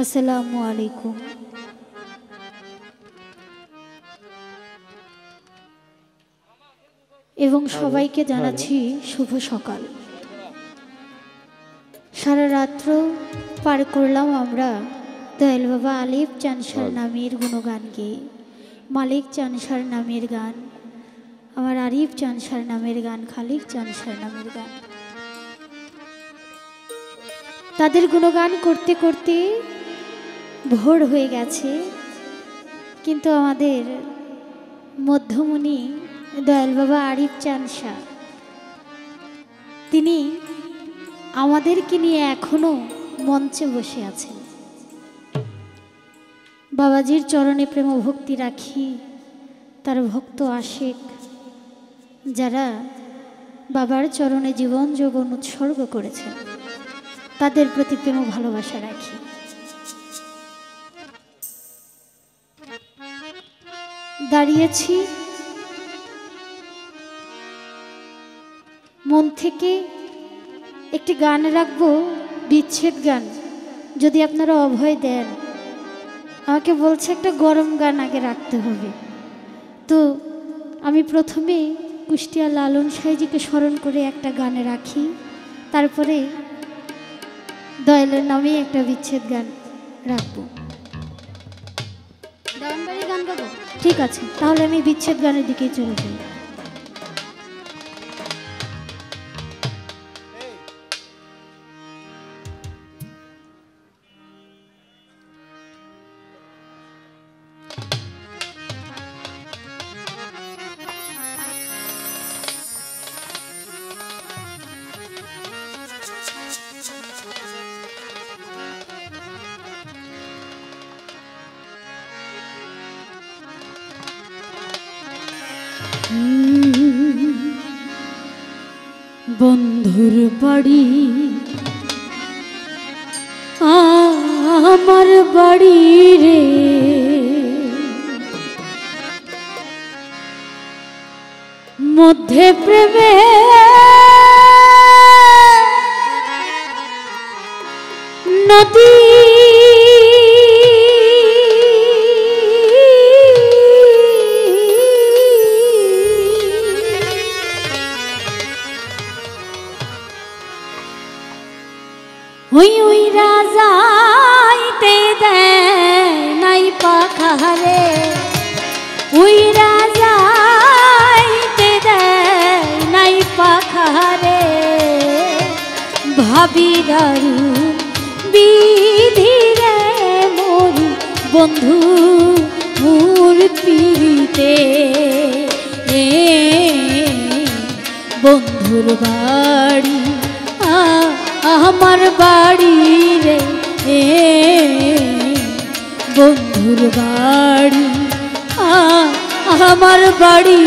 আসসালামু আলাইকুম। এবং সবাইকে জানাচ্ছি শুভ সকাল। সারা রাত্র পার করলাম আমরা দয়াল বাবা আলিফ চানসার নামের গুণগান গেয়ে। মালিক চানসার নামের গান, আমার আরিফ চানসার নামের গান, খালিক চানসার নামের গান। তাদের গুণগান করতে করতে ভোর হয়ে গেছে, কিন্তু আমাদের মধ্যমণি দয়াল বাবা আরিফ চানসা তিনি আমাদেরকে নিয়ে এখনো মঞ্চে বসে আছেন। বাবাজির চরণে প্রেম ভক্তি রাখি তার ভক্ত আশেক যারা বাবার চরণে জীবন যৌবন উৎসর্গ করেছেন, তাদের প্রতি প্রেম ভালোবাসা রাখি। দাঁড়িয়েছি মন থেকে একটি গান রাখবো, বিচ্ছেদ গান। যদি আপনারা অভয় দেন, আমাকে বলছে একটা গরম গান আগে রাখতে হবে। তো আমি প্রথমে কুষ্টিয়া লালন সাইজিকে স্মরণ করে একটা গানে রাখি, তারপরে দয়ালের নামে একটা বিচ্ছেদ গান রাখবো। দেওয়ানবাড়ির গান গাবো? ঠিক আছে, তাহলে আমি বিচ্ছেদ গানের দিকেই চলে যাই। বন্ধুর বাড়ি আমার বাড়ি রে, মধ্যে প্রেমে নদী ওই ওই রাজাইতে দেয় নাই পাখারে, ওই রাজাইতে দেয় নাই পাখারে। ভাবি দারুণ বিধিরে মরি বন্ধু মোর পিড়িতে, বন্ধুর বাড়ি আমার বাড়ি রে, বন্ধুর বাড়ি আমার বাড়ি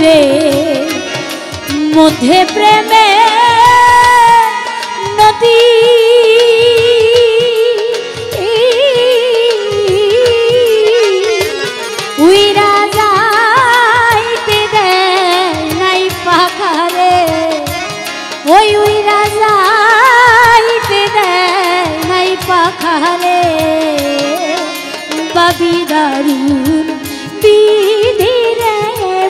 রে, মধ্যে প্রেমে নদী ওই রাজাইতে দেয় নাই পাখারে, ওই ওই রাজা পাখারে। বাবি দারুণ বিধিরে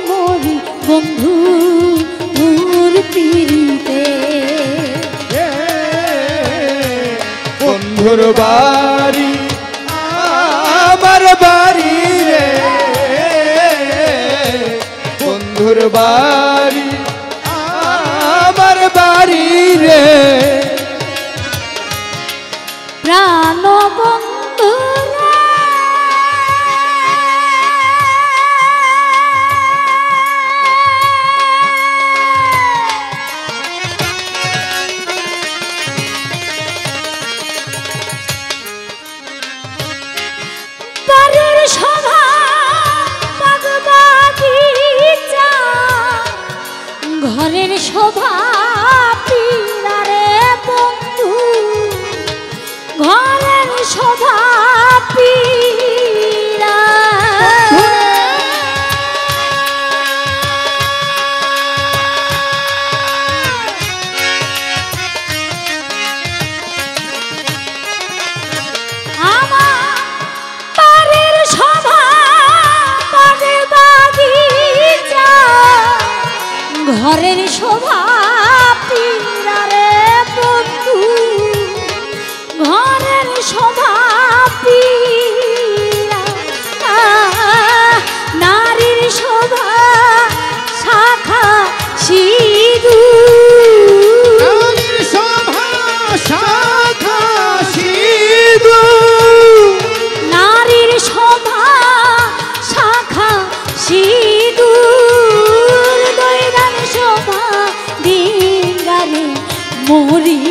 মরি বন্ধু মোর পিড়িতে, বন্ধুর বাড়ি আমার বাড়ি রে, বন্ধুর বাড়ি আমার বাড়ি রে, প্রাণ বন্ধু বাড়ির সভা বাগবাগিচা, ঘরের শোভা পিলারে বন্ধু, ঘরের শোভা পিলা ঘরের শোভা পীরারে বন্ধু, ঘরের শোভা পীরা, নারীর শোভা শাখা সিঁদুর, নারীর শোভা শাখা সিঁদুর, নারীর শোভা শাখা সিঁদুর, দৈরার শোভা দিঙ্গারে মরি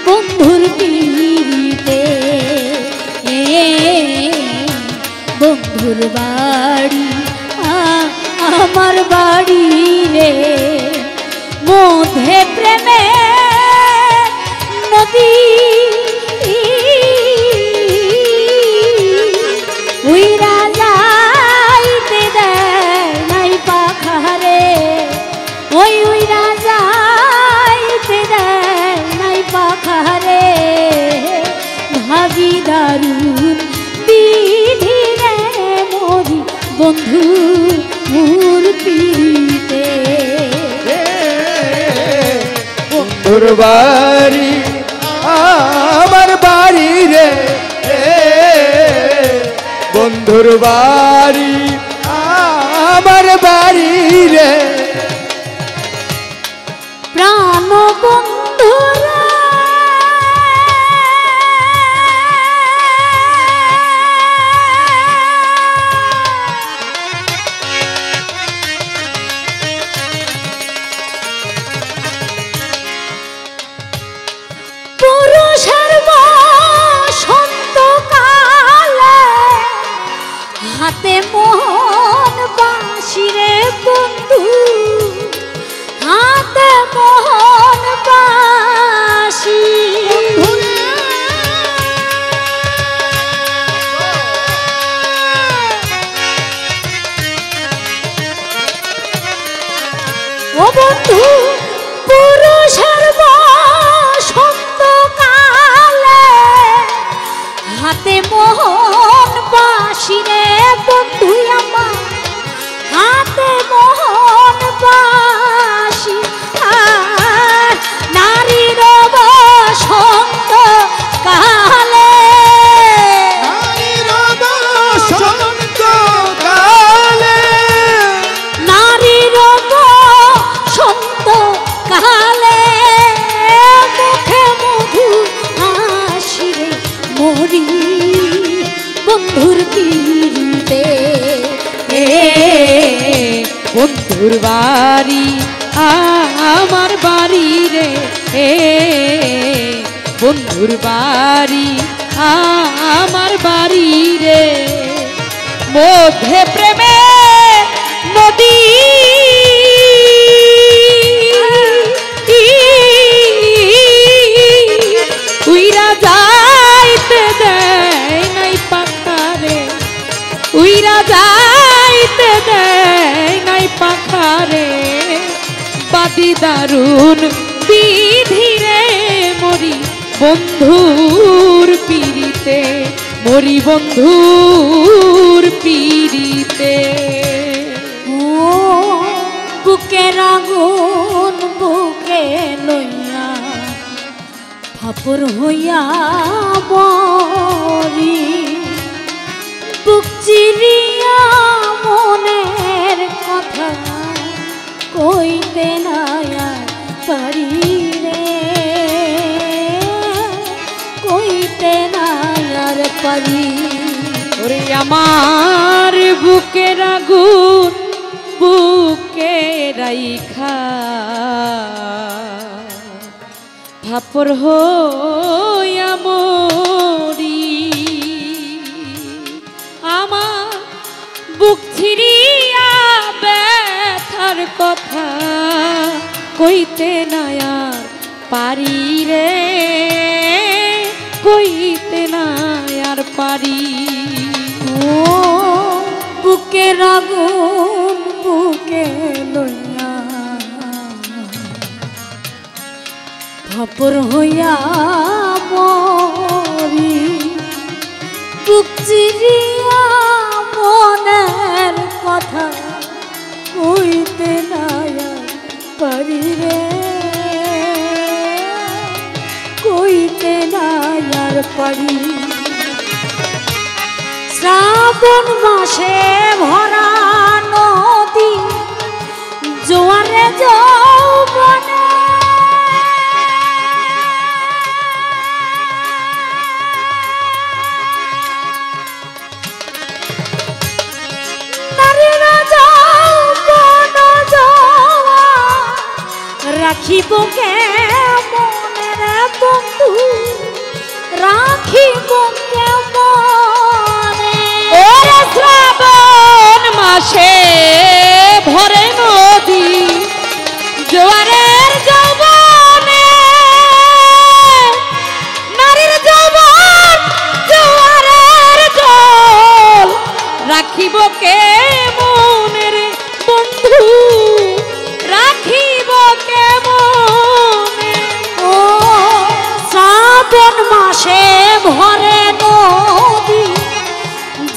বন্ধুর পিড়িতে, বন্ধুর বাড়ি আমার বাড়ি রে, মধ্যে প্রেমে নদী, উইরা যাইতে দেয় নাই পাখারে, ওই উইরা যাইতে দেয় নাই পাখারে, ভাবি দারুণ বিধি রে মরি বন্ধু মূর্তিতে, বন্ধুর বাড়ি আমার বাড়ি রে, বন্ধুর বাড়ি আমার বাড়ি রে, প্রাণ বন্ধুরা পুরুষের বসন্ত কালে হাতে মোহন বাঁশি রে বন্ধু, হাতে মোহন বাঁশি, ও বন্ধু পুরুষের বসন্ত কালে হাতে মোহন বাঁশি রে বন্ধু আমার, হাতে মোহন বাঁশি, নারীর বসন্ত কালে, নারীর বসন্ত কালে, নারীর বসন্ত কালে, মুখে মধু হাসি রে মরি বন্ধুর পিড়িতে, বন্ধুর বাড়ি আমার বাড়ি রে, বন্ধুর বাড়ি আমার বাড়ি রে, মধ্যে প্রেমে নদী, উইরা যাইতে দেয় নাই পাখারে, উইরা যাইতে দেয় নাই পাখারে, বাদি দারুণ বিধি রে মরি বন্ধুর পিড়িতে, মরি বন্ধুর পিড়িতে, ও বুকের আগুন বুকে লইয়া ফাপর হইয়া মরি, বুক চিরিয়া মনের কথা কইতে না পারি রে, কইতে না পারি, ওরে আমার বুকের আগুন বুকে রাইখা ফাপর হইয়া মরি, আমার বুক ছিড়িয়া ব্যথার কথা কইতে না আর পারি রে, কইতে না আর পারি, ও বুকের আগুন বুকে লইয়া ফাপর হইয়া মরি, বুক চিরিয়া মনের কথা কইতে না পারি রে, কইতে নাই আর পারি। শ্রাবণ মাসে ভরা নদী জোয়ারে যৌবনে, নারীরা যৌবন জোয়ার রাখিব কেমনে রে বন্ধু, রাখিব কেমনে। ওরে শ্রাবণ মাসে ভরে নদী জোয়ারের যৌবনে, নারীর যৌবন জোয়ারের জল রাখিব কেমনে রে বন্ধু, রাখিব কেমনে। ও শ্রাবণ মাসে ভরে নদী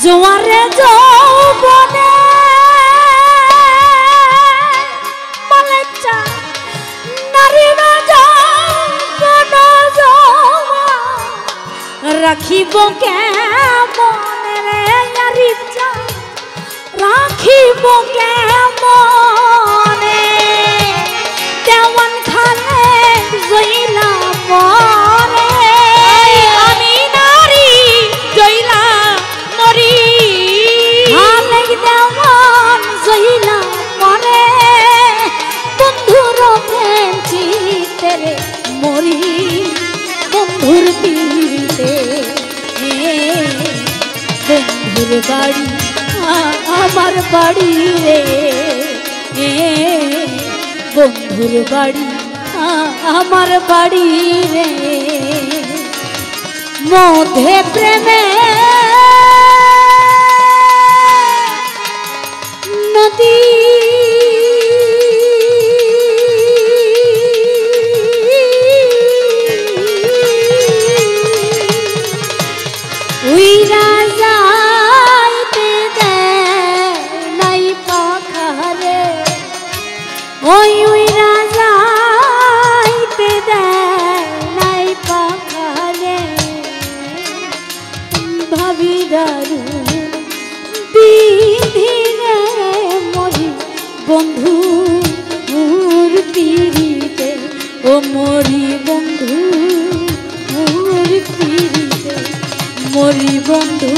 জোয়ারে যৌবনে, মালেচা নারীরা যৌবন জোয়ার রাখিব কেমনে রে নারীচা, রাখিব কেমনে। দেওয়ান খালে জইলা পরে, আমি নারী জইলা মরি, খালে দেওয়ান জইলা পরে, বন্ধুর প্রেম চিতে রে মরি, বন্ধুর তীরে। বন্ধুর বাড়ি আমার বাড়ি রে, বন্ধুর বাড়ি আমার বাড়ি রে, মধ্যে প্রেমে নদী উইরা যাইতে দেয় নাই পাখারে, ওই উইরা যাইতে দেয় নাই পাখারে। ভাবি দারুণ বিধিরে মরি বন্ধু মোর পিড়িতে, ও মরি বন্ধু মোর পিড়িতে, মরি বন্ধু